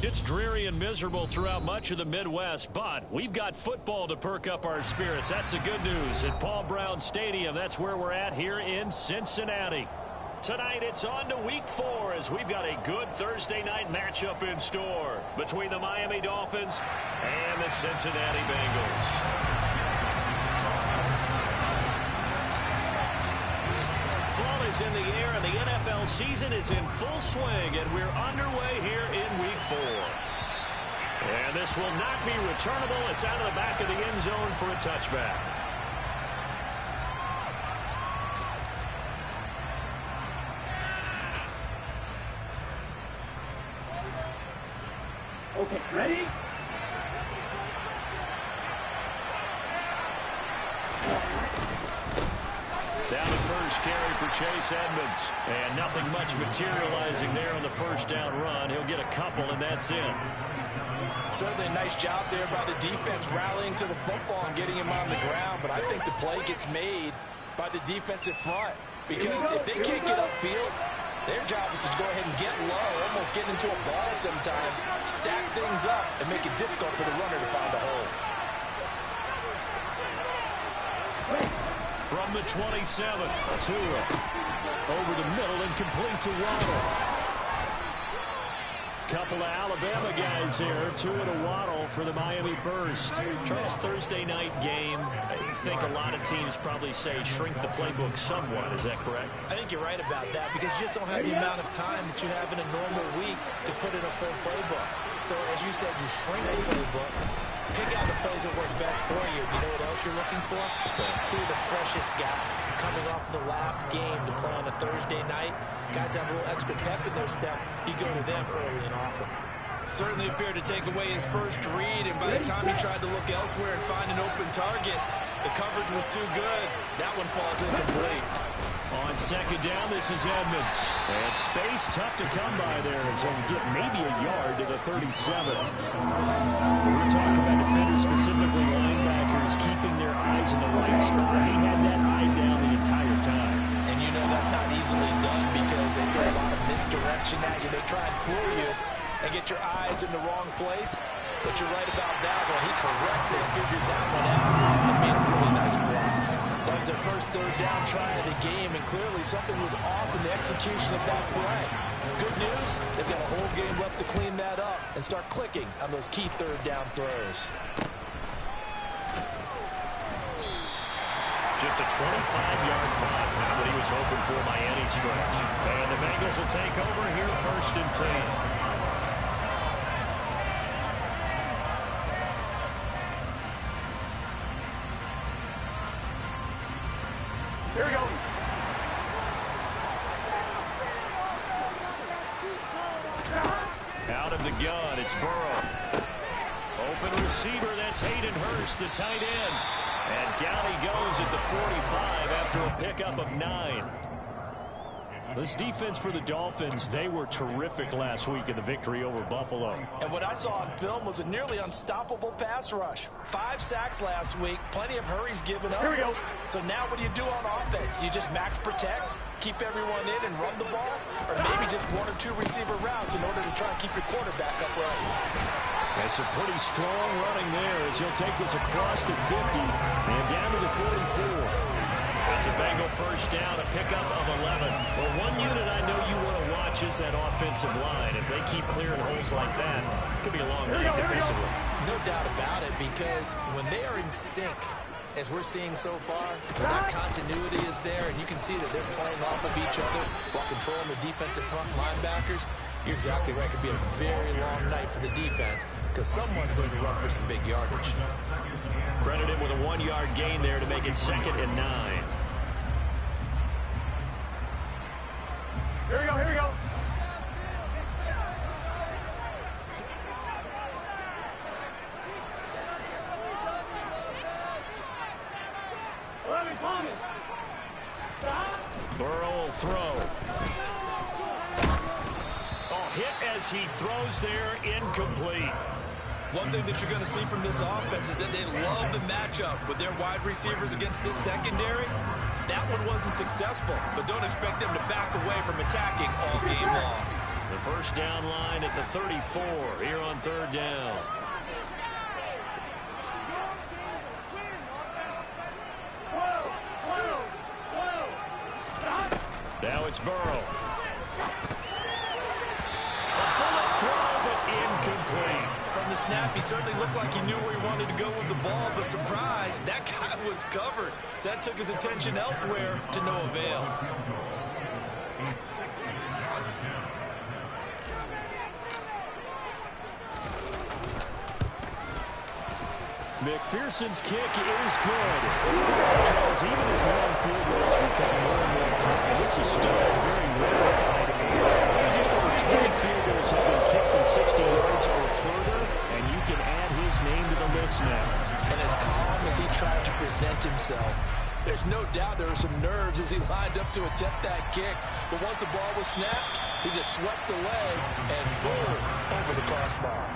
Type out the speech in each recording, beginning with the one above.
It's dreary and miserable throughout much of the Midwest, but we've got football to perk up our spirits. That's the good news. At Paul Brown Stadium, that's where we're at here in Cincinnati. Tonight, it's on to Week 4 as we've got a good Thursday night matchup in store between the Miami Dolphins and the Cincinnati Bengals. Fall is in the air, and the NFL season is in full swing, and we're underway here in Week 4. And this will not be returnable. It's out of the back of the end zone for a touchback. Okay, ready? Down the first carry for Chase Edmonds. And nothing much materializing there on the first down run. He'll get a couple, and that's it. Certainly a nice job there by the defense rallying to the football and getting him on the ground. But I think the play gets made by the defensive front. Because if they can't get upfield, their job is to go ahead and get low, almost get into a ball sometimes, stack things up, and make it difficult for the runner to find a hole. From the 27, Tua over the middle and complete to Waddle. Couple of Alabama guys here, Tua to Waddle for the Miami first. Charles, Thursday night game, I think a lot of teams probably say shrink the playbook somewhat. Is that correct? I think you're right about that because you just don't have the amount of time that you have in a normal week to put in a full playbook. So as you said, you shrink the playbook. Pick out the plays that work best for you. You know what else you're looking for? So who are the freshest guys coming off the last game to play on a Thursday night? Guys have a little extra pep in their step. You go to them early and often. Certainly appeared to take away his first read, and by the time he tried to look elsewhere and find an open target, the coverage was too good. That one falls incomplete. On second down, this is Edmonds. And space tough to come by there as he'll get maybe a yard to the 37. We're talking about defenders, specifically linebackers, keeping their eyes in the right spot. He had that eye down the entire time. And you know that's not easily done because they throw a lot of misdirection at you. They try and fool you and get your eyes in the wrong place. But you're right about that one. He correctly figured that one out and made a really nice play. That was their first third down try of the game, and clearly something was off in the execution of that play. Good news, they've got a whole game left to clean that up and start clicking on those key third down throws. Just a 25-yard punt, not what he was hoping for by any stretch. And the Bengals will take over here first and 10. Here we go. Out of the gun, it's Burrow. Open receiver, that's Hayden Hurst, the tight end. And down he goes at the 45 after a pickup of 9. This defense for the Dolphins, they were terrific last week in the victory over Buffalo. And what I saw on film was a nearly unstoppable pass rush. 5 sacks last week, plenty of hurries given up. Here we go. So now what do you do on offense? You just max protect, keep everyone in and run the ball, or maybe just 1 or 2 receiver routes in order to try and keep your quarterback upright. That's a pretty strong running there as he'll take this across the 50 and down to the 44. It's a Bengal first down, a pickup of 11. Well, one unit I know you want to watch is that offensive line. If they keep clearing holes like that, it could be a long night defensively. No doubt about it, because when they are in sync, as we're seeing so far, that continuity is there, and you can see that they're playing off of each other while controlling the defensive front linebackers. You're exactly right. It could be a very long night for the defense because someone's going to run for some big yardage. Credit him with a 1-yard gain there to make it 2nd and 9. Here we go, here we go. Burrow will throw. Hit as he throws there, incomplete. One thing that you're going to see from this offense is that they love the matchup with their wide receivers against this secondary. That one wasn't successful, but don't expect them to back away from attacking all game long. The first down line at the 34 here on third down. Now it's Burrow. A bullet throw, but incomplete. From the snap, he certainly looked like he knew where he wanted to go with the ball, but surprise, that guy was covered. So that took his attention elsewhere to no avail. McPherson's kick is good. Charles, even as long field goals become more and more common, this is still a very rarefied area. Just over 20 field goals have been kicked from 60 yards or further, and you can add his name to the list now. And as calm as he tried to present himself, there's no doubt there were some nerves as he lined up to attempt that kick. But once the ball was snapped, he just swept the leg and boom, over the crossbar.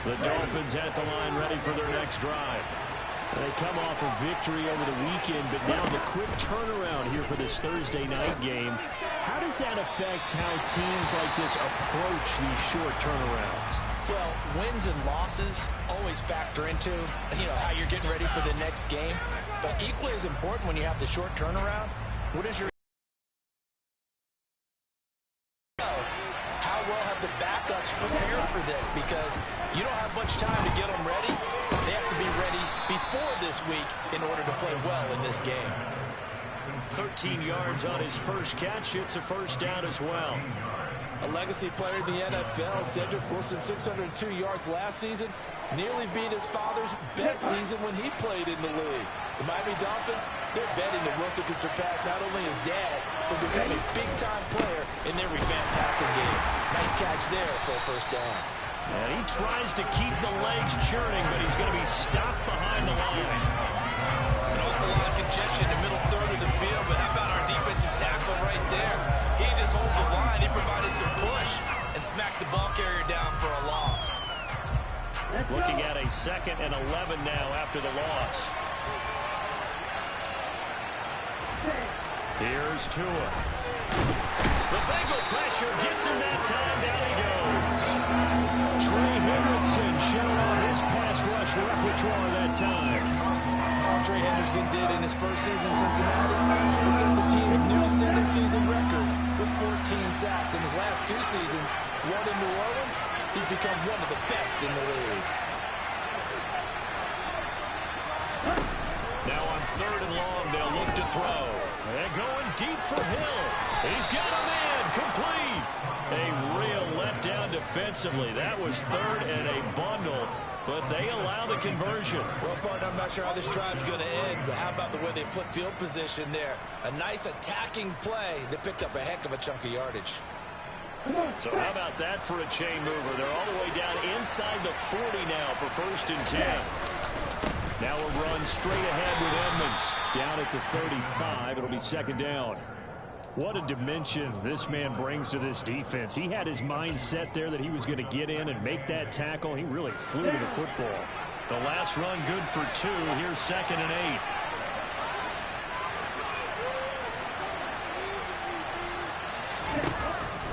The Dolphins at the line ready for their next drive. They come off a victory over the weekend, but now the quick turnaround here for this Thursday night game. How does that affect how teams like this approach these short turnarounds? Well, wins and losses always factor into, how you're getting ready for the next game. But equally as important when you have the short turnaround, what is your the backups prepare for this, because you don't have much time to get them ready. They have to be ready before this week in order to play well in this game. 13 yards on his first catch. It's a first down as well. A legacy player in the NFL, Cedric Wilson, 602 yards last season, nearly beat his father's best season when he played in the league. The Miami Dolphins, they're betting that Wilson can surpass not only his dad, but become a big-time player in their revamped passing game. Nice catch there for a first down. And he tries to keep the legs churning, but he's going to be stopped behind the line. An awful lot of congestion in the middle third of the field, but how about our defensive tackle right there? He just hold the line. He provided some push and smacked the ball carrier down for a loss. Looking at a 2nd and 11 now after the loss. Here's Tua. The Bengal pressure gets him that time. Down he goes. Trey Hendrickson showed on his pass rush repertoire that time. All Trey Hendrickson did in his first season in Cincinnati was set the team's new single-season record with 14 sacks. In his last 2 seasons, one in New Orleans, he's become one of the best in the league. Now on 3rd and long, they'll look to throw. They're going deep for Hill. He's got a man complete. A real letdown defensively. That was 3rd and a bundle, but they allow the conversion. Well, partner, I'm not sure how this drive's going to end, but how about the way they flip field position there? A nice attacking play that picked up a heck of a chunk of yardage. So how about that for a chain mover? They're all the way down inside the 40 now for 1st and 10. Now a run straight ahead with Edmonds. Down at the 35, it'll be 2nd down. What a dimension this man brings to this defense. He had his mind set there that he was going to get in and make that tackle. He really flew to the football. The last run good for 2. Here's 2nd and 8.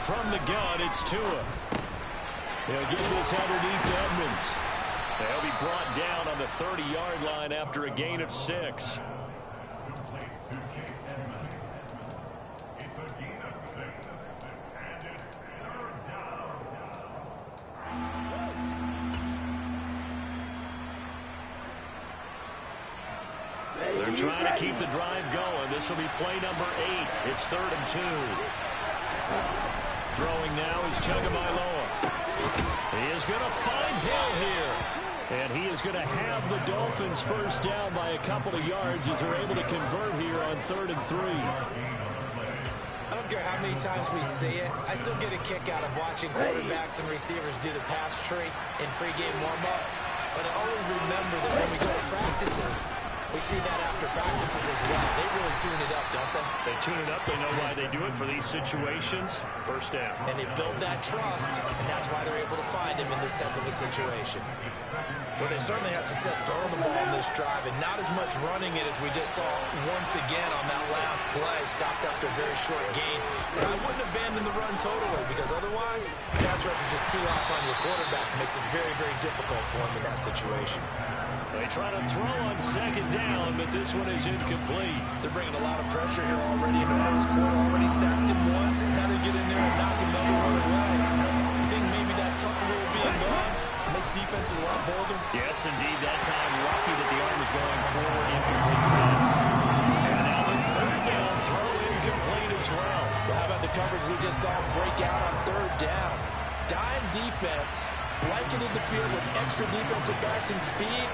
From the gun, it's Tua. He'll get this underneath to Edmonds. They'll be brought down on the 30-yard line after a gain of 6. They're trying to keep the drive going. This will be play number 8. It's 3rd and 2. Throwing now is Tagovailoa. He is going to find Hill here. And he is going to have the Dolphins first down by a couple of yards as they're able to convert here on 3rd and 3. I don't care how many times we see it. I still get a kick out of watching quarterbacks and receivers do the pass tree in pregame warm-up. But I always remember that when we go to practices, We see that after practices as well. They really tune it up, don't they? They tune it up. They know why they do it for these situations. First down. And they build that trust, and that's why they're able to find him in this type of a situation. Well, they certainly had success throwing the ball on this drive, and not as much running it as we just saw once again on that last play. Stopped after a very short gain. But I wouldn't abandon the run totally, because otherwise, pass rush is just too off on your quarterback. Makes it very, very difficult for him in that situation. They try to throw on second down, but this one is incomplete. They're bringing a lot of pressure here already in the first quarter. Already sacked him once. Now they get in there and knock another one away. You think maybe that Tucker rule being gone makes defenses a lot bolder? Yes, indeed. That time, lucky that the arm was going forward. Incomplete pass. And now the third down throw incomplete as well. Well, how about the coverage we just saw break out on third down? Dime defense, blanketed the field with extra defensive backs and speed,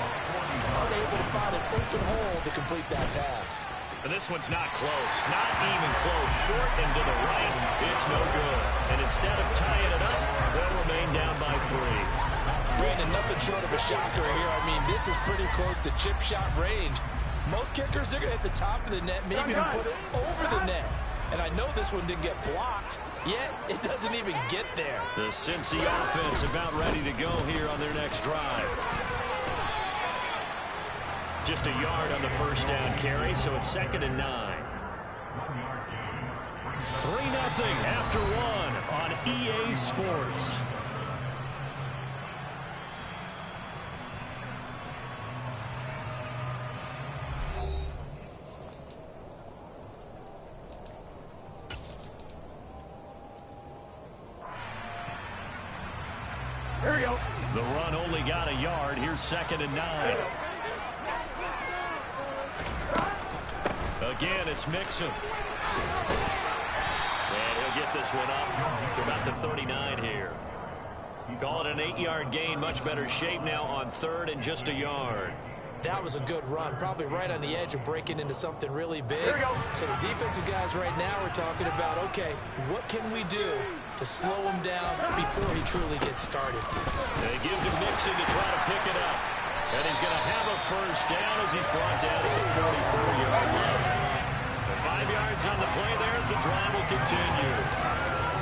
unable to find an open hole to complete that pass. And this one's not close. Not even close. Short and to the right. It's no good. And instead of tying it up, they'll remain down by 3. Brandon, nothing short of a shocker here. I mean, this is pretty close to chip shot range. Most kickers, they're going to hit the top of the net, maybe even put it over the net. And I know this one didn't get blocked, yet it doesn't even get there. The Cincy offense about ready to go here on their next drive. Just a yard on the first down carry, so it's 2nd and 9. 3-0 after 1 on EA Sports. Here we go. The run only got a yard. Here's 2nd and 9. Again, it's Mixon. And he'll get this one up to about the 39 here. Call it an 8-yard gain. Much better shape now on 3rd and just a yard. That was a good run, probably right on the edge of breaking into something really big. Here we go. So the defensive guys right now are talking about, okay, what can we do to slow him down before he truly gets started? They give to Mixon to try to pick it up. And he's going to have a first down as he's brought down at the 44-yard line. 5 yards on the play there as the drive will continue.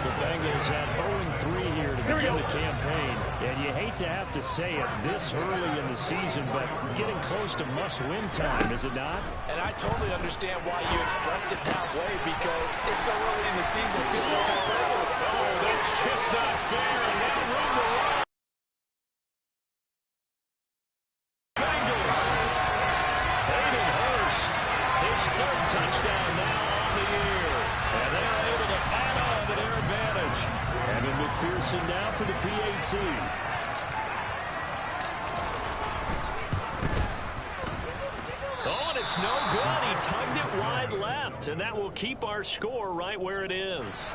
The Bengals had 0-3 here to begin the campaign. And you hate to have to say it this early in the season, but getting close to must-win time, is it not? And I totally understand why you expressed it that way, because it's so early in the season. It feels like hyperbole. Oh, that's just not fair. And now run the line. Bengals. Hayden Hurst, his 3rd touchdown now on the year. And they are able to add on to their advantage. Evan McPherson now for the PAT. Oh, and it's no good. He tugged it wide left, and that will keep our score right where it is.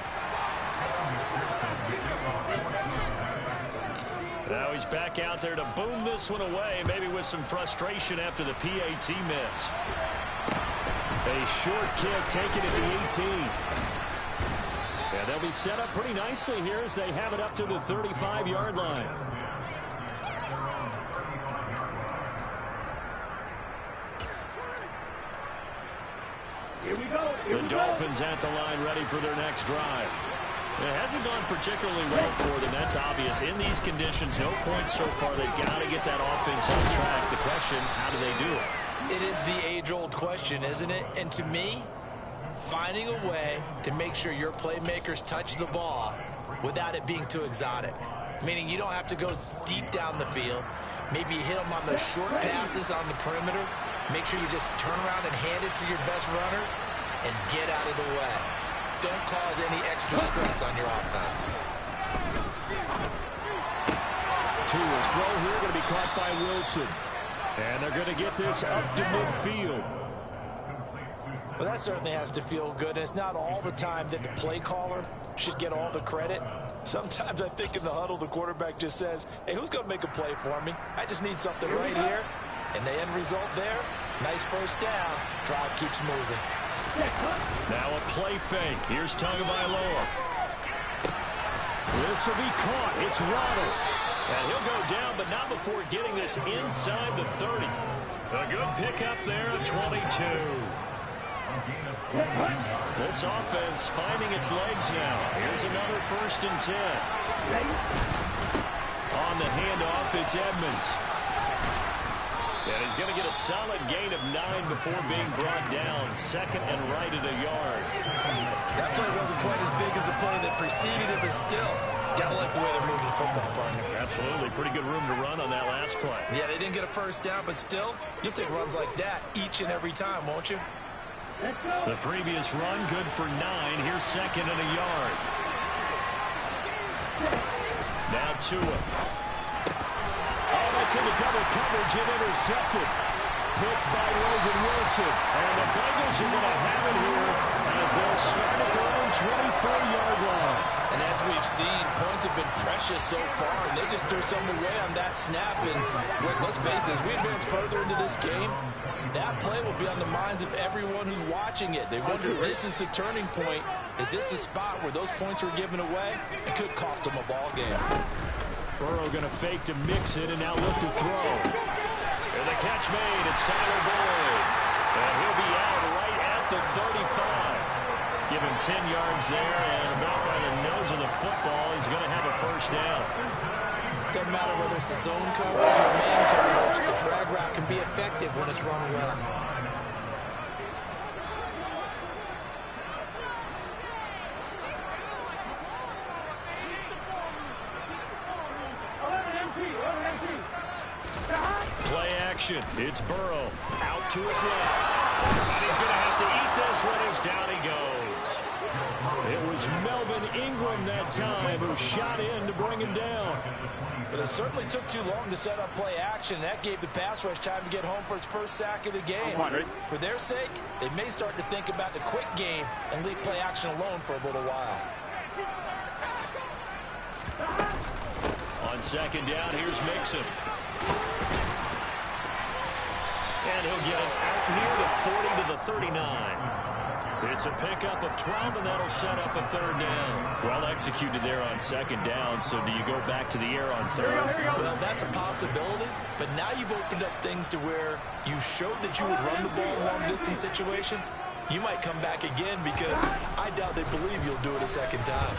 Now he's back out there to boom this one away, maybe with some frustration after the PAT miss. A short kick taken at the 18. And they'll be set up pretty nicely here as they have it up to the 35-yard line. Here we go. The Dolphins at the line ready for their next drive. It hasn't gone particularly well for them. That's obvious. In these conditions, no points so far. They've got to get that offense on track. The question, how do they do it? It is the age-old question, isn't it? And to me, finding a way to make sure your playmakers touch the ball without it being too exotic. Meaning you don't have to go deep down the field. Maybe you hit them on those short passes on the perimeter. Make sure you just turn around and hand it to your best runner and get out of the way. Don't cause any extra stress on your offense. Tua's throw here going to be caught by Wilson. And they're going to get this up to midfield. Well, that certainly has to feel good. And it's not all the time that the play caller should get all the credit. Sometimes I think in the huddle, the quarterback just says, hey, who's going to make a play for me? I just need something right here. And the end result there, nice first down. Drive keeps moving. Now a play fake. Here's Tagovailoa. This will be caught. It's Waddle. And he'll go down, but not before getting this inside the 30. A good pickup there at 22. This offense finding its legs now. Here's another 1st and 10. On the handoff, it's Edmonds. And he's going to get a solid gain of 9 before being brought down. 2nd and right at a yard. That play wasn't quite as big as the play that preceded it, but still, got to like the way they're moving the football, partner. Absolutely. Pretty good room to run on that last play. Yeah, they didn't get a 1st down, but still, you'll take runs like that each and every time, won't you? The previous run, good for 9. Here's 2nd and a yard. Now Tua. Oh, that's into double coverage and intercepted. Picked by Logan Wilson. And the Bengals are going to have it here as they'll start at their own 24-yard line. And as we've seen, points have been precious so far, and they just threw some away on that snap. And let's face it, as we advance further into this game, that play will be on the minds of everyone who's watching it. They wonder if this is the turning point. Is this the spot where those points were given away? It could cost them a ball game. Burrow going to fake to mix it and now look to throw. And the catch made. It's Tyler Boyd. And he'll be out right at the 35. Give him 10 yards there, and about by the nose of the football, he's going to have a 1st down. Doesn't matter whether it's a zone coverage or man coverage, the drag route can be effective when it's run well. Play action. It's Burrow out to his left. And he's going to have to eat this one as down he goes. It was Melvin Ingram that time who shot in to bring him down. But it certainly took too long to set up play action. That gave the pass rush time to get home for its 1st sack of the game. For their sake, they may start to think about the quick game and leave play action alone for a little while. On 2nd down, here's Mixon. And he'll get it out near the 40 to the 39. It's a pickup of 12, and that'll set up a 3rd down. Well executed there on 2nd down, so do you go back to the air on 3rd? Well, that's a possibility, but now you've opened up things to where you showed that you would run the ball in long-distance situation. You might come back again because I doubt they believe you'll do it a 2nd time.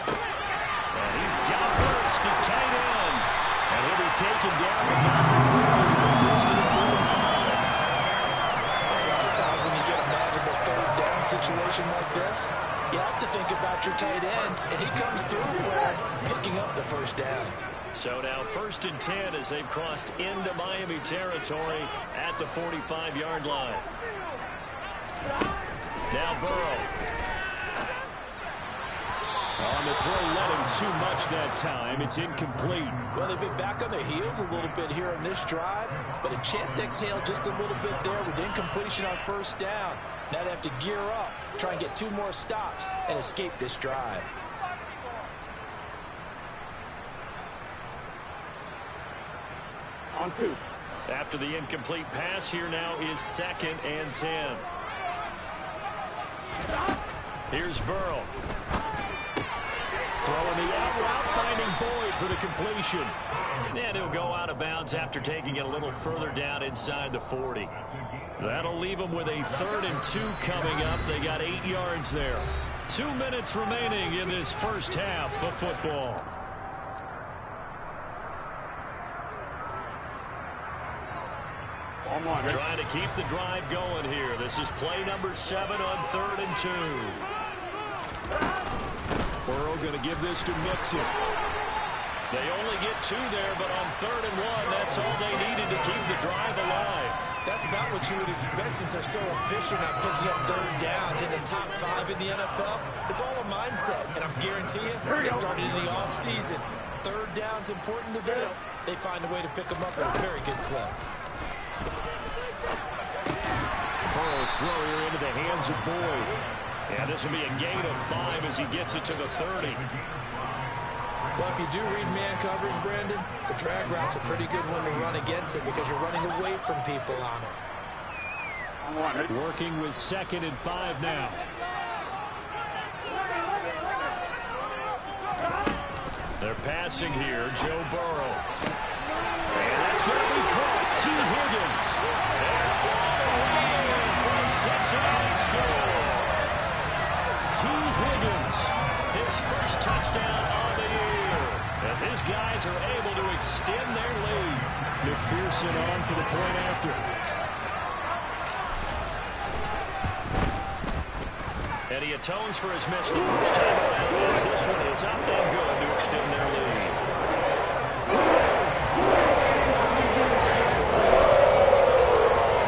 And he's got first, his tight end. And he'll be taken down the close to the 45. A lot of times when you get a magical 3rd down situation like this, you have to think about your tight end, and he comes through for picking up the 1st down. So now 1st and 10 as they've crossed into Miami territory at the 45-yard line. Now Burrow. On the throw, led him too much that time. It's incomplete. Well, they've been back on their heels a little bit here on this drive, but a chance to exhale just a little bit there with incompletion on 1st down. Now they have to gear up, try and get 2 more stops, and escape this drive. On 2. After the incomplete pass, here now is 2nd and 10. Here's Burrow. Throwing the out route, finding Boyd for the completion. And he'll go out of bounds after taking it a little further down inside the 40. That'll leave them with a 3rd and 2 coming up. They got 8 yards there. 2 minutes remaining in this 1st half of football. Trying to keep the drive going here. This is play number 7 on 3rd and 2. Burrow going to give this to Mixon. They only get 2 there, but on 3rd and 1, that's all they needed to keep the drive alive. That's about what you would expect since they're so efficient at picking up 3rd downs in the top 5 in the NFL. It's all a mindset, and I'm guarantee you, they started in the offseason. 3rd down's important to them. They find a way to pick them up at a very good clip. Burrow's throw here into the hands of Boyd. And this will be a gain of 5 as he gets it to the 30. Well, if you do read man coverage, Brandon, the drag route's a pretty good one to run against it because you're running away from people on it. Working with 2nd and 5 now. They're passing here, Joe Burrow. And that's going to be caught. T. Higgins. for the point after. And he atones for his miss the first time around as this one is up and good to extend their lead.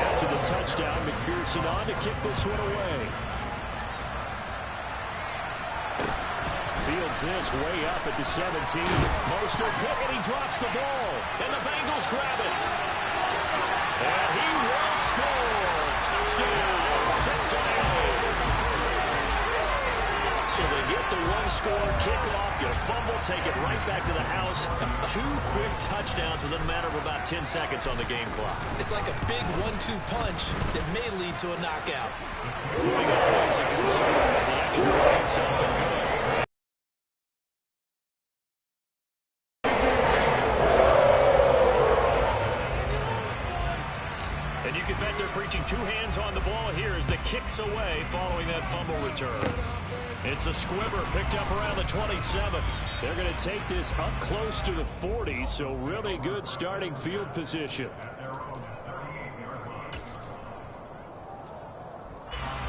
After the touchdown, McPherson on to kick this one away. Fields this way up at the 17. Mostert pick, and he drops the ball. And the Bengals grab it. And he will score. Touchdown, Cincinnati. So they get the one-score kickoff, get a fumble, take it right back to the house. 2 quick touchdowns within a matter of about 10 seconds on the game clock. It's like a big 1-2 punch that may lead to a knockout. Footing always a concern, but the extra points up and good. And you can bet they're preaching 2 hands on the ball here as the kick's away following that fumble return. It's a squibber picked up around the 27. They're going to take this up close to the 40, so really good starting field position.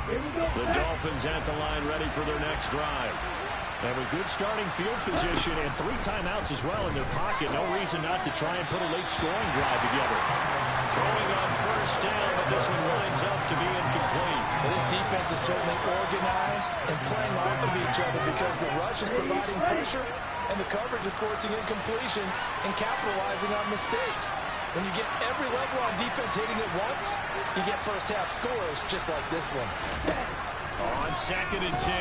The Dolphins at the line ready for their next drive. They have a good starting field position and 3 timeouts as well in their pocket. No reason not to try and put a late scoring drive together. Throwing on first down, but this one winds up to be incomplete. Well, this defense is certainly organized and playing off of each other because the rush is providing pressure and the coverage is forcing incompletions and capitalizing on mistakes. When you get every level on defense hitting at once, you get first half scores just like this one. On 2nd and 10,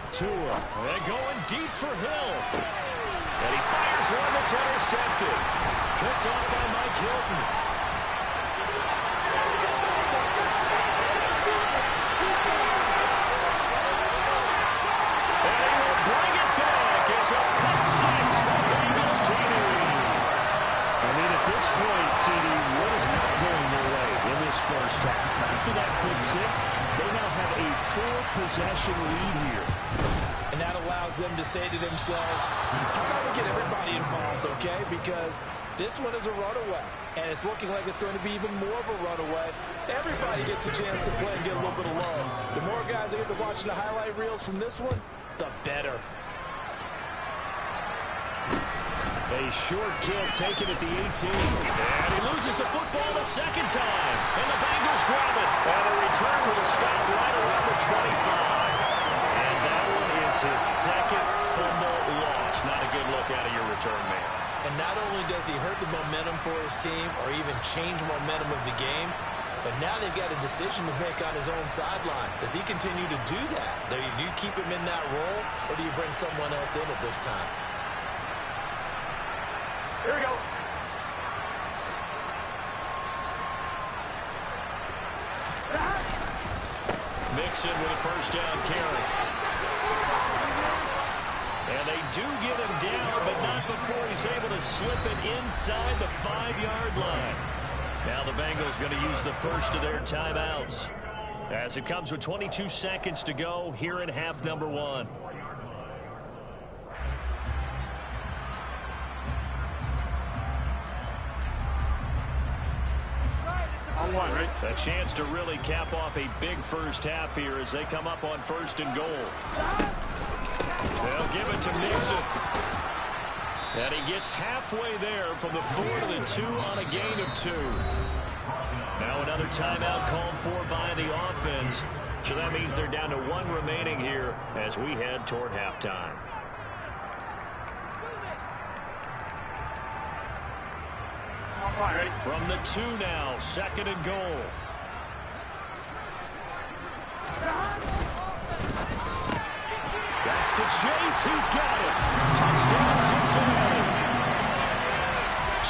Tua, they're going deep for Hill. And he fires one that's intercepted. Picked off by Mike Hilton. And he will bring it back. It's a pick 6 for Bengals team. I mean, at this point, CD, what is not going their way in this first half? After that pick 6, they now have a 4-possession lead here. And that allows them to say to themselves, how about we get everybody involved, okay? Because this one is a runaway, and it's looking like it's going to be even more of a runaway. Everybody gets a chance to play and get a little bit of love. The more guys that get to watching the highlight reels from this one, the better. A short kick taken at the 18. And he loses the football a second time. And the Bengals grab it. And the return will stop right around the 25. And that one is his second fumble loss. Not a good look out of your return man. And not only does he hurt the momentum for his team or even change momentum of the game, but now they've got a decision to make on his own sideline. Does he continue to do that? Do you keep him in that role, or do you bring someone else in at this time? Here we go. Mixon with a first down carry. And they do get him down, but not before he's able to slip it inside the 5-yard line. Now the Bengals going to use the first of their timeouts as it comes with 22 seconds to go here in half number 1. On 1, right? A chance to really cap off a big first half here as they come up on 1st and goal. They'll give it to Mixon. And he gets halfway there from the 4 to the 2 on a gain of 2. Now another timeout called for by the offense. So that means they're down to 1 remaining here as we head toward halftime. Right. From the 2 now, 2nd and goal. That's to Chase. He's got it. Touchdown, Cincinnati.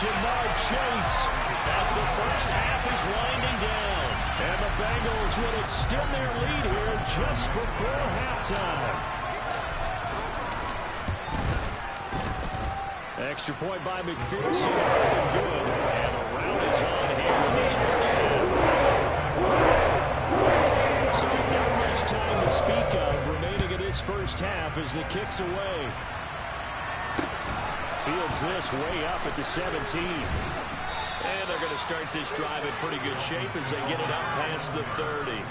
Jamar Chase, as the first half is winding down. And the Bengals will extend their lead here just before halftime. Extra point by McPherson. Good. And a round is on here in this first half. So not much time to speak of remaining in this first half as the kick's away. Fields this way up at the 17. And they're going to start this drive in pretty good shape as they get it up past the 30.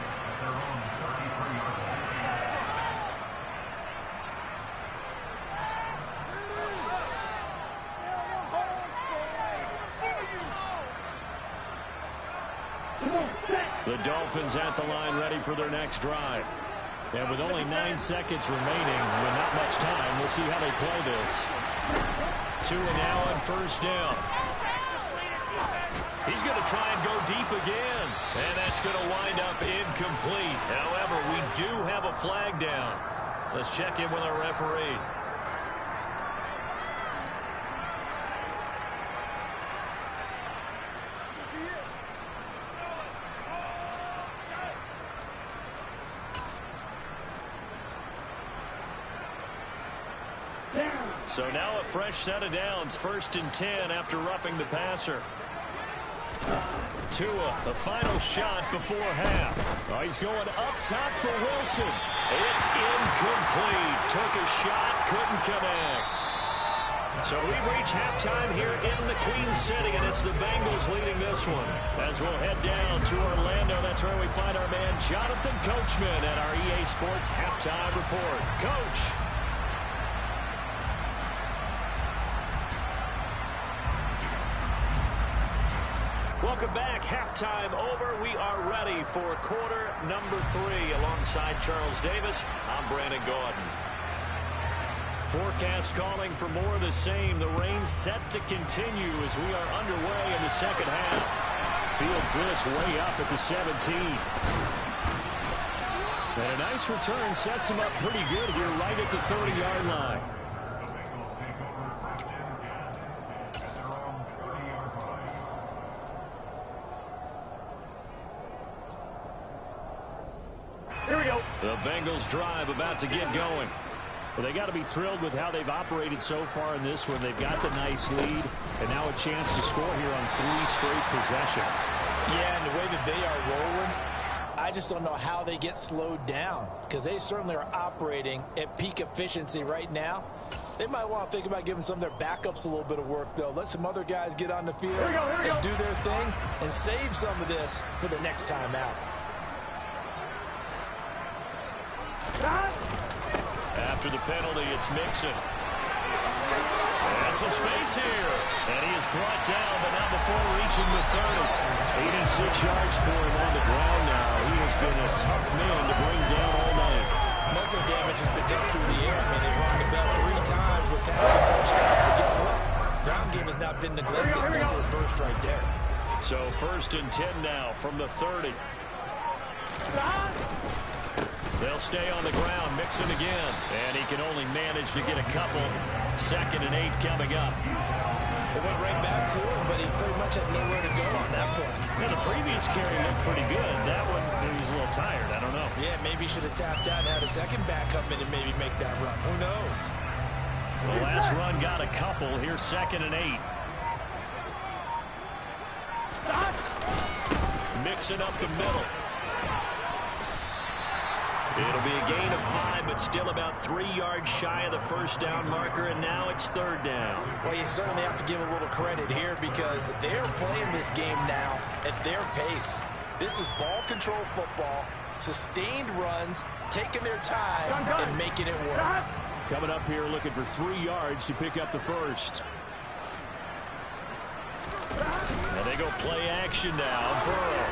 The Dolphins at the line ready for their next drive. And with only 9 seconds remaining, with not much time, we'll see how they play this. 2 and now on first down. He's going to try and go deep again. And that's going to wind up incomplete. However, we do have a flag down. Let's check in with our referee. So now a fresh set of downs, 1st and 10 after roughing the passer. Tua, the final shot before half. Oh, he's going up top for Wilson. It's incomplete. Took a shot, couldn't connect. So we've reached halftime here in the Queen City, and it's the Bengals leading this one. As we'll head down to Orlando, that's where we find our man Jonathan Coachman at our EA Sports Halftime Report. Coach. Welcome back. Halftime over. We are ready for quarter number 3. Alongside Charles Davis, I'm Brandon Gaudin. Forecast calling for more of the same. The rain set to continue as we are underway in the second half. Fields this way up at the 17. And a nice return sets him up pretty good here right at the 30-yard line. The Bengals drive about to get going. Well, they got to be thrilled with how they've operated so far in this one. They've got the nice lead, and now a chance to score here on 3 straight possessions. Yeah, and the way that they are rolling, I just don't know how they get slowed down, because they certainly are operating at peak efficiency right now. They might want to think about giving some of their backups a little bit of work, though. Let some other guys get on the field and do their thing and save some of this for the next time out. After the penalty, it's Mixon. And some space here. And he is brought down, but not before reaching the 30. 86 yards for him on the ground now. He has been a tough man to bring down all night. Muscle damage has been done through the air. I mean, they've rung the bell 3 times with passing touchdowns. But guess what? Ground game has not been neglected. There's a burst right there. So 1st and 10 now from the 30. They'll stay on the ground, Mixon again. And he can only manage to get a couple. 2nd and 8 coming up. They went right back to him, but he pretty much had nowhere to go on that play. Yeah, the previous carry looked pretty good. That one, he was a little tired. I don't know. Yeah, maybe he should have tapped out and had a second back come in and maybe make that run. Who knows? The last run got a couple. Here's 2nd and 8. Mixing up the middle. It'll be a gain of 5, but still about 3 yards shy of the first down marker, and now it's 3rd down. Well, you certainly have to give a little credit here because they're playing this game now at their pace. This is ball control football, sustained runs, taking their time, and making it work. Coming up here looking for 3 yards to pick up the first. And they go play action now. Burrow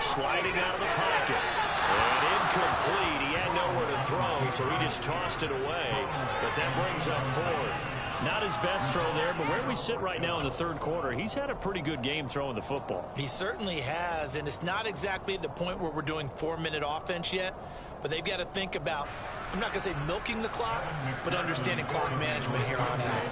sliding out of the pocket. And incomplete. He had nowhere to throw, so he just tossed it away. But that brings up 4th. Not his best throw there, but where we sit right now in the 3rd quarter, he's had a pretty good game throwing the football. He certainly has, and it's not exactly at the point where we're doing 4-minute offense yet, but they've got to think about, I'm not going to say milking the clock, but understanding clock management here on out.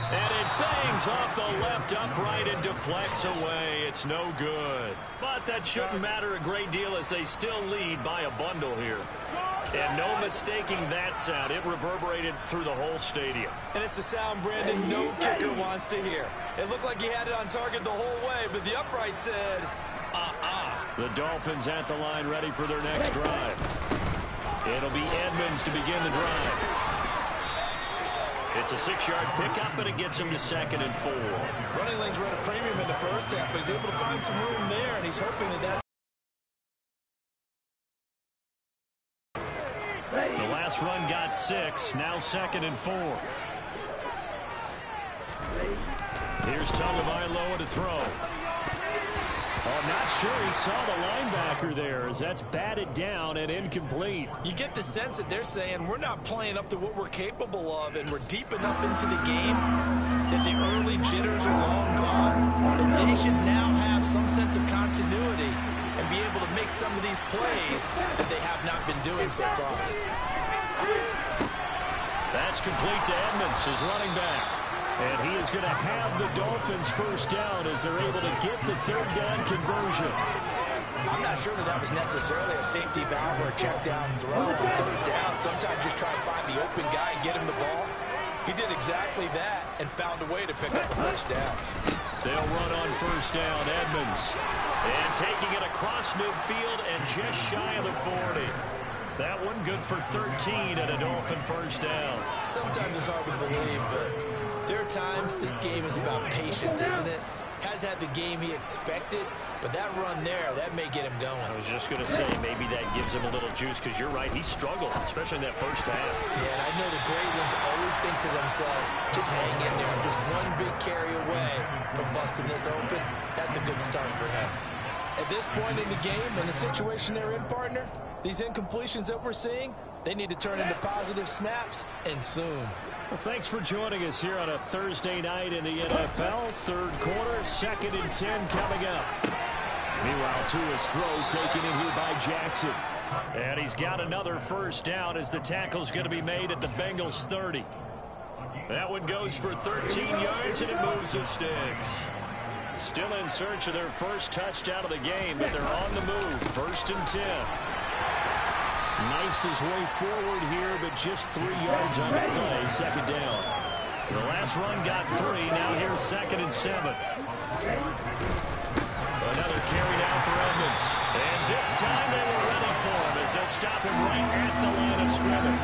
And it bangs off the left upright and deflects away. It's no good. But that shouldn't matter a great deal as they still lead by a bundle here. And no mistaking that sound. It reverberated through the whole stadium. And it's the sound, Brandon, no kicker wants to hear. It looked like he had it on target the whole way, but the upright said, The Dolphins at the line ready for their next drive. It'll be Edmonds to begin the drive. It's a 6-yard pickup, and it gets him to 2nd and 4. Running lanes were at a premium in the first half, but he's able to find some room there, and he's hoping that that's... The last run got 6, now 2nd and 4. Here's Tagovailoa to throw. Oh, I'm not sure he saw the linebacker there as that's batted down and incomplete. You get the sense that they're saying we're not playing up to what we're capable of, and we're deep enough into the game that the early jitters are long gone, that they should now have some sense of continuity and be able to make some of these plays that they have not been doing so far. That's complete to Edmonds, his running back. And he is going to have the Dolphins first down as they're able to get the 3rd down conversion. I'm not sure that was necessarily a safety valve or a check down throw on 3rd down. Sometimes just try to find the open guy and get him the ball. He did exactly that and found a way to pick up a first down. They'll run on first down, Edmonds. And taking it across midfield and just shy of the 40. That one good for 13 and a Dolphin first down. Sometimes it's hard to believe, but there are times this game is about patience, isn't it? Has had the game he expected, but that run there, that may get him going. I was just going to say, maybe that gives him a little juice, because you're right, he struggled, especially in that first half. Yeah, and I know the great ones always think to themselves, just hang in there, just one big carry away from busting this open. That's a good start for him. At this point in the game, and the situation they're in, partner, these incompletions that we're seeing, they need to turn into positive snaps, and soon. Well, thanks for joining us here on a Thursday night in the NFL. 3rd quarter, 2nd and 10 coming up. Meanwhile, Tua's throw taken in here by Jackson. And he's got another first down as the tackle's going to be made at the Bengals 30. That one goes for 13 yards, and it moves the sticks. Still in search of their first touchdown of the game, but they're on the move. 1st and 10. Knifes his way forward here, but just 3 yards on the play. 2nd down. The last run got 3. Now here's 2nd and 7. Another carry down for Edmonds. And this time they were ready for him as they'll stop him right at the line of scrimmage.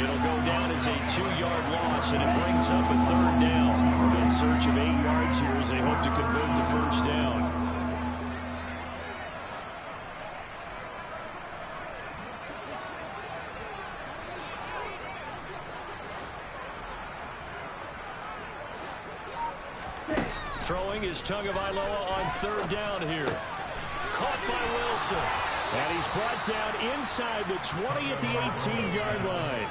It'll go down as a 2-yard loss, and it brings up a 3rd down. In search of 8 yards here as they hope to convert the first down. Throwing is Tagovailoa on 3rd down here. Caught by Wilson. And he's brought down inside the 20 at the 18-yard line.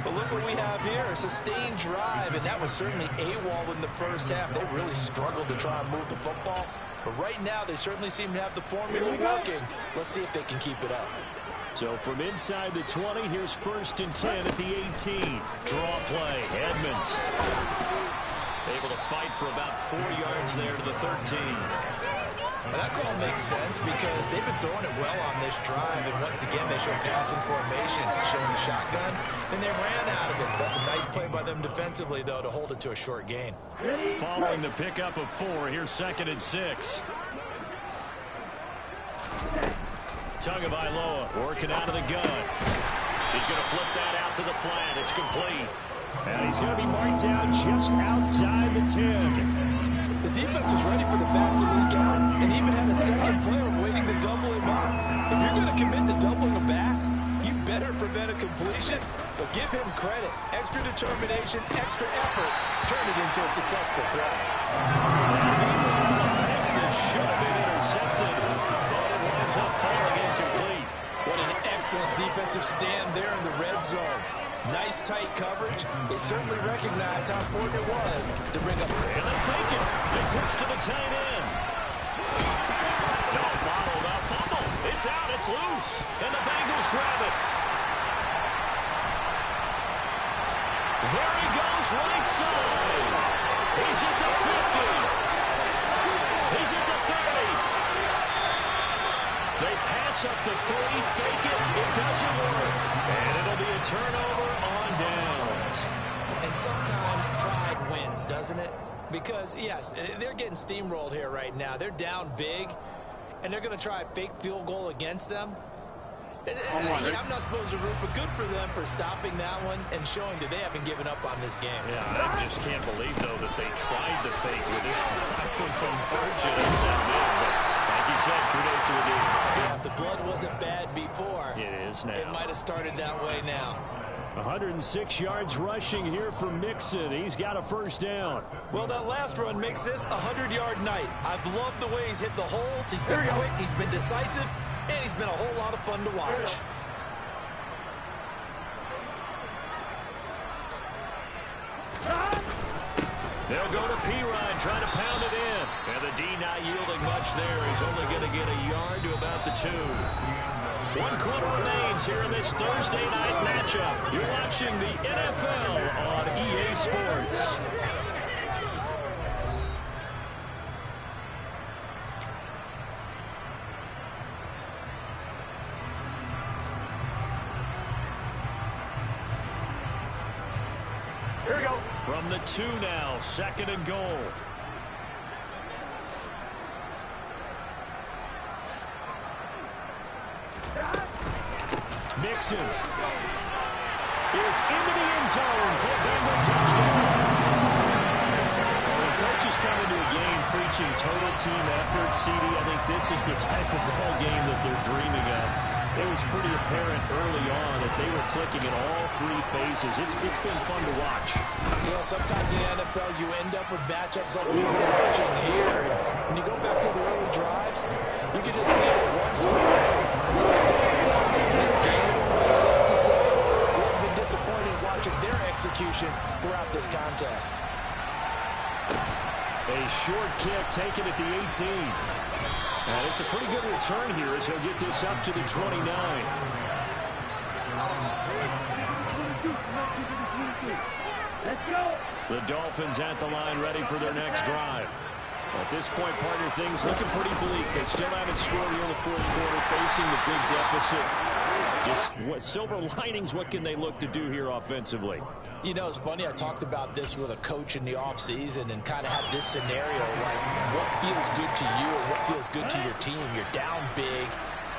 But look what we have here, a sustained drive, and that was certainly AWOL in the first half. They really struggled to try and move the football. But right now, they certainly seem to have the formula working. Let's see if they can keep it up. So from inside the 20, here's 1st and 10 at the 18. Draw play, Edmonds. Able to fight for about 4 yards there to the 13. Well, that call makes sense because they've been throwing it well on this drive, and once again, they show passing formation, showing the shotgun, and they ran out of it. That's a nice play by them defensively, though, to hold it to a short gain. Following the pickup of 4, here's 2nd and 6. Tagovailoa working out of the gun. He's going to flip that out to the flat. It's complete. And he's going to be marked down just outside the 10. The defense was ready for the back to leak out and even had a second player waiting to double him up. If you're going to commit to doubling a back, you better prevent a completion. But give him credit. Extra determination, extra effort. Turn it into a successful play. This should have been intercepted, but it winds up falling incomplete. What an excellent defensive stand there in the red zone. Nice tight coverage. They certainly recognized how important it was to bring up. And they fake it. They pitch to the tight end. No, bottled up fumble. It's out. It's loose. And the Bengals grab it. There he goes, right side. He's at the 50. He's at the 30. They pass up the 3, fake it. It doesn't work. And it'll be a turnover on downs. And sometimes pride wins, doesn't it? Because, yes, they're getting steamrolled here right now. They're down big, and they're going to try a fake field goal against them. Yeah, I'm not supposed to root, but good for them for stopping that one and showing that they haven't given up on this game. Yeah, I just can't believe, though, that they tried to fake with this conversion of that mid. But like you said, kudos to the D. Yeah, if the blood wasn't bad before, it is now. It might have started that way now. 106 yards rushing here for Mixon. He's got a first down. Well, that last run makes this a 100-yard night. I've loved the way he's hit the holes. He's been quick, he's been decisive, and he's been a whole lot of fun to watch. They'll go to P-Ryan, trying to pound it in. And the D not yielding much there. He's only going to get a yard to about the 2. 1 quarter remains here in this Thursday night matchup. You're watching the NFL on EA Sports. Here we go. From the 2 now, 2nd and goal. Mixon is into the end zone for a Bengal touchdown. When coaches come into a game preaching total team effort, CD, I think this is the type of ball game that they're dreaming of. It was pretty apparent early on that they were clicking in all 3 phases. It's been fun to watch. You know, sometimes in the NFL you end up with matchups like we've been watching here. When you go back to the early drives, you can just see it one score. That's how they do it. In this game, it's safe to say we've been disappointed watching their execution throughout this contest. A short kick taken at the 18. And it's a pretty good return here as he'll get this up to the 29. Let's go. The Dolphins at the line ready for their next drive. At this point, partner, things looking pretty bleak. They still haven't scored here in the 4th quarter, facing the big deficit. Just what silver linings, what can they look to do here offensively? You know, it's funny, I talked about this with a coach in the offseason and kind of had this scenario, like what feels good to you or what feels good to your team. You're down big.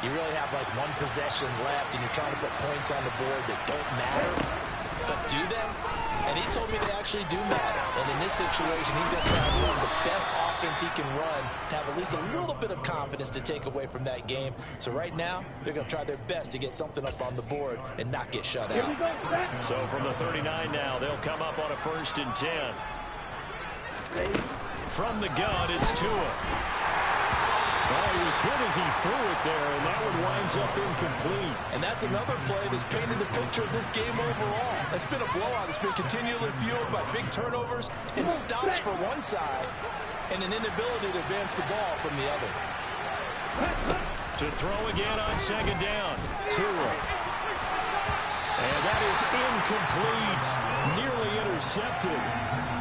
You really have like 1 possession left, and you're trying to put points on the board that don't matter. But do they? And he told me they actually do matter. And in this situation, he's going to try to run the best offense he can run to have at least a little bit of confidence to take away from that game. So right now, they're going to try their best to get something up on the board and not get shut out. So from the 39 now, they'll come up on a 1st and 10. From the gun, it's Tua. Well, he was hit as he threw it there, and that one winds up incomplete. And that's another play that's painted the picture of this game overall. It's been a blowout. It's been continually fueled by big turnovers and stops for one side and an inability to advance the ball from the other. To throw again on 2nd down. Tua. And that is incomplete. Nearly intercepted.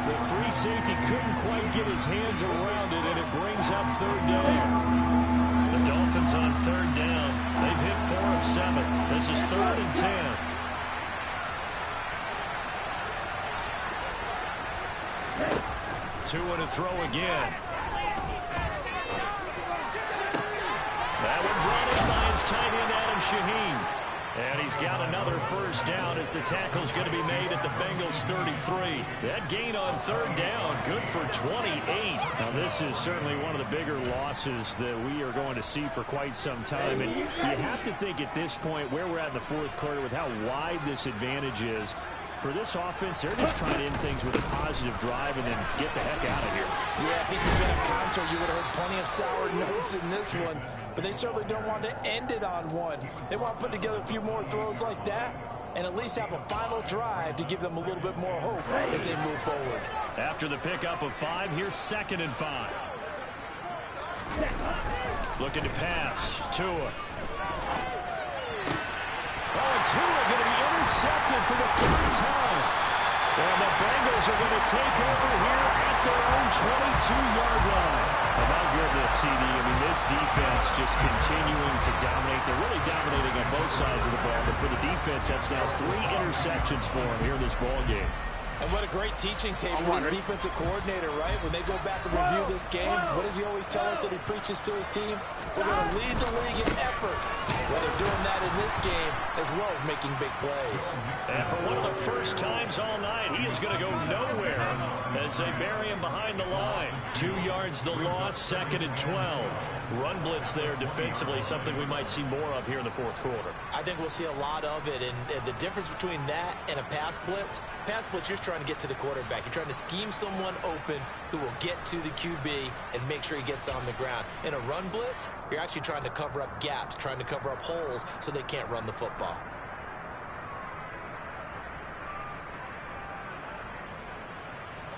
The free safety couldn't quite get his hands around it, and it brings up 3rd down. The Dolphins on 3rd down. They've hit 4 of 7. This is 3rd and 10. Tua to throw again. That one brought in by his tight end, Adam Shaheen. And he's got another 1st down as the tackle's going to be made at the Bengals 33. That gain on 3rd down, good for 28. Now, this is certainly one of the bigger losses that we are going to see for quite some time. And you have to think at this point where we're at in the 4th quarter with how wide this advantage is. For this offense, they're just trying to end things with a positive drive and then get the heck out of here. Yeah, if this had been a counter, you would have heard plenty of sour notes in this one. But they certainly don't want to end it on one. They want to put together a few more throws like that and at least have a final drive to give them a little bit more hope as they move forward. After the pickup of 5, here's 2nd and 5. Looking to pass. Tua. Oh, and Tua going to be intercepted for the 3rd time. And the Bengals are going to take over here at their own 22-yard line. And my goodness, CD, I mean, this defense just continuing to dominate. They're really dominating on both sides of the ball. But for the defense, that's now 3 interceptions for them here in this ball game. And what a great teaching tape for this defensive coordinator, right? When they go back and review this game, what does he always tell us that he preaches to his team? We're going to lead the league in effort. Well, they're doing that in this game as well as making big plays. And for one of the first times all night, he is going to go nowhere as they bury him behind the line. 2 yards the loss, 2nd and 12. Run blitz there defensively, something we might see more of here in the fourth quarter. I think we'll see a lot of it, and the difference between that and a pass blitz, you're just trying to get to the quarterback. You're trying to scheme someone open who will get to the QB and make sure he gets on the ground. In a run blitz, you're actually trying to cover up gaps, trying to cover up holes so they can't run the football.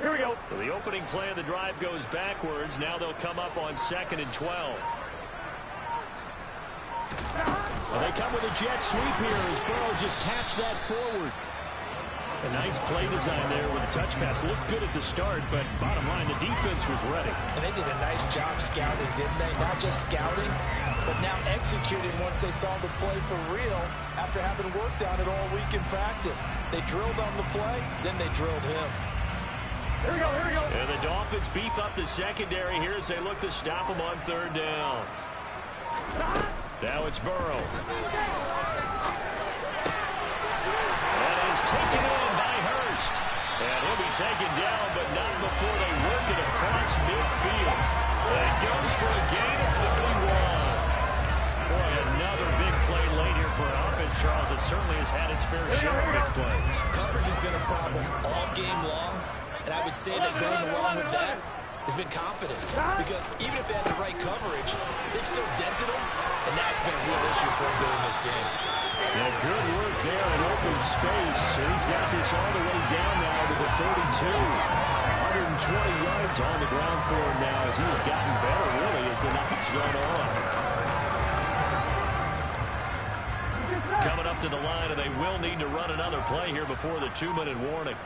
Here we go. So the opening play of the drive goes backwards. Now they'll come up on 2nd and 12. Well, they come with a jet sweep here as Burrow just taps that forward. A nice play design there with a touch pass. Looked good at the start, but bottom line, the defense was ready. And they did a nice job scouting, didn't they? Not just scouting, but now executing once they saw the play for real after having worked on it all week in practice. They drilled on the play, then they drilled him. Here we go, here we go. And the Dolphins beef up the secondary here as they look to stop him on 3rd down. Now it's Burrow. That is taken in by Hurst. And he'll be taken down, but not before they work it across midfield. And it goes for a gain of 31. Boy, another big play late here for an offense, Charles, that certainly has had its fair share of big plays. Coverage has been a problem all game long, and I would say that going along with that has been confidence. Because even if they had the right coverage, they've still dented them, and that's been a real issue for them during this game. Yeah, good work there in open space. He's got this all the way down now to the 32. 120 yards on the ground for him now as he has gotten better, really, as the night's gone on. Coming up to the line, and they will need to run another play here before the 2-minute warning.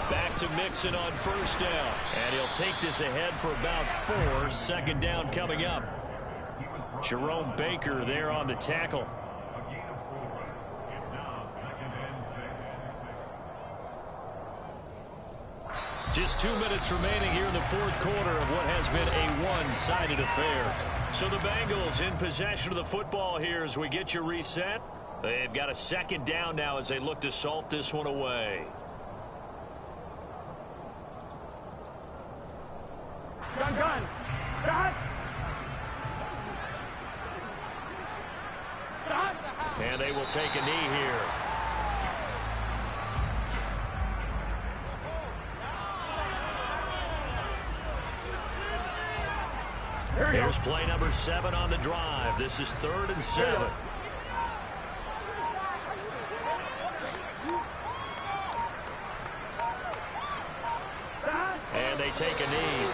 Back to Mixon on 1st down. And he'll take this ahead for about 4. 2nd down coming up. Jerome Baker there on the tackle. Just 2 minutes remaining here in the fourth quarter of what has been a one-sided affair. So the Bengals in possession of the football here as we get you reset. They've got a 2nd down now as they look to salt this one away. Gun. Stop. And they will take a knee here. Here's play number 7 on the drive. This is 3rd and 7. And they take a knee.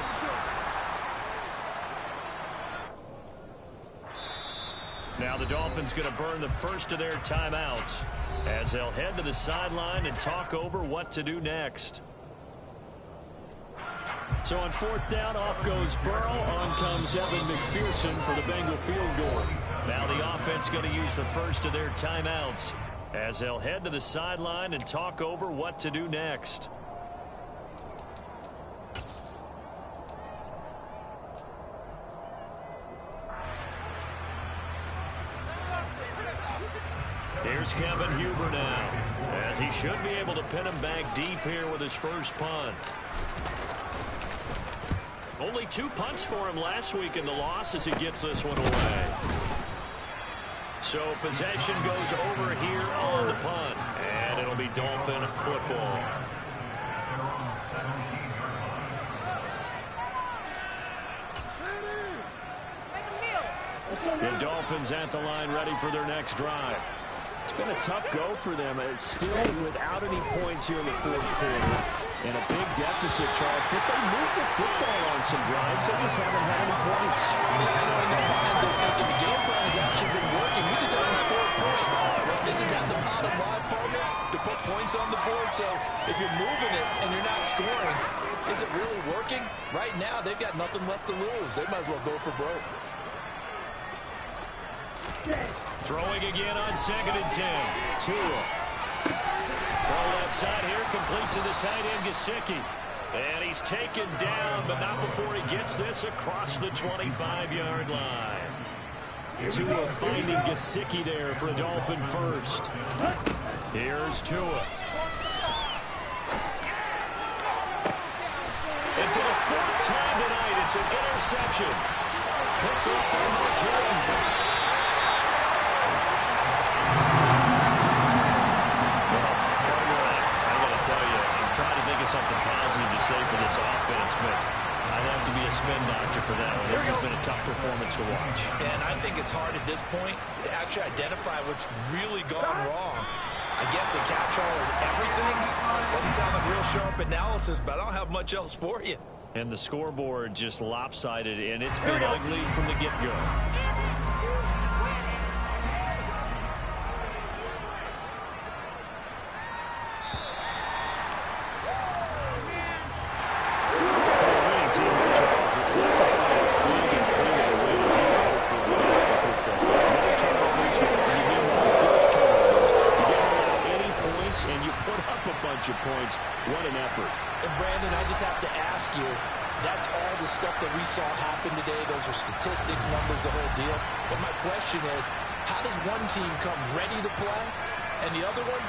Now the Dolphins going to burn the first of their timeouts as they'll head to the sideline and talk over what to do next. So on 4th down, off goes Burrow. On comes Evan McPherson for the Bengal field goal. Now the offense going to use the first of their timeouts as they'll head to the sideline and talk over what to do next. Here's Kevin Huber now, as he should be able to pin him back deep here with his first punt. Only 2 punts for him last week in the loss as he gets this one away. So possession goes over here on the punt, and it'll be Dolphin football. The Dolphins at the line ready for their next drive. It's been a tough go for them. It's still without any points here in the fourth quarter. And a big deficit, Charles. But they moved the football on some drives. They just haven't had any points. I know in the plans of making the game plan has actually been working. You just haven't scored points. Isn't that the bottom line, partner? To put points on the board. So if you're moving it and you're not scoring, is it really working? Right now, they've got nothing left to lose. They might as well go for broke. Throwing again on 2nd and 10. Tua. outside here, complete to the tight end, Gesicki. And he's taken down, but not before he gets this across the 25-yard line. Tua finding Gesicki there for a Dolphin first. Here's Tua. And for the fourth time tonight, it's an interception. Picked up by McKinnon. Trying to think of something positive to say for this offense, but I'd have to be a spin doctor for that one. This has been a tough performance to watch. And I think it's hard at this point to actually identify what's really gone wrong. I guess the catch-all is everything. Doesn't sound like real sharp analysis, but I don't have much else for you. And the scoreboard just lopsided, and it's been ugly from the get-go. Points. What an effort. And Brandon, I just have to ask you, that's all the stuff that we saw happen today. Those are statistics, numbers, the whole deal. But my question is, how does one team come ready to play and the other one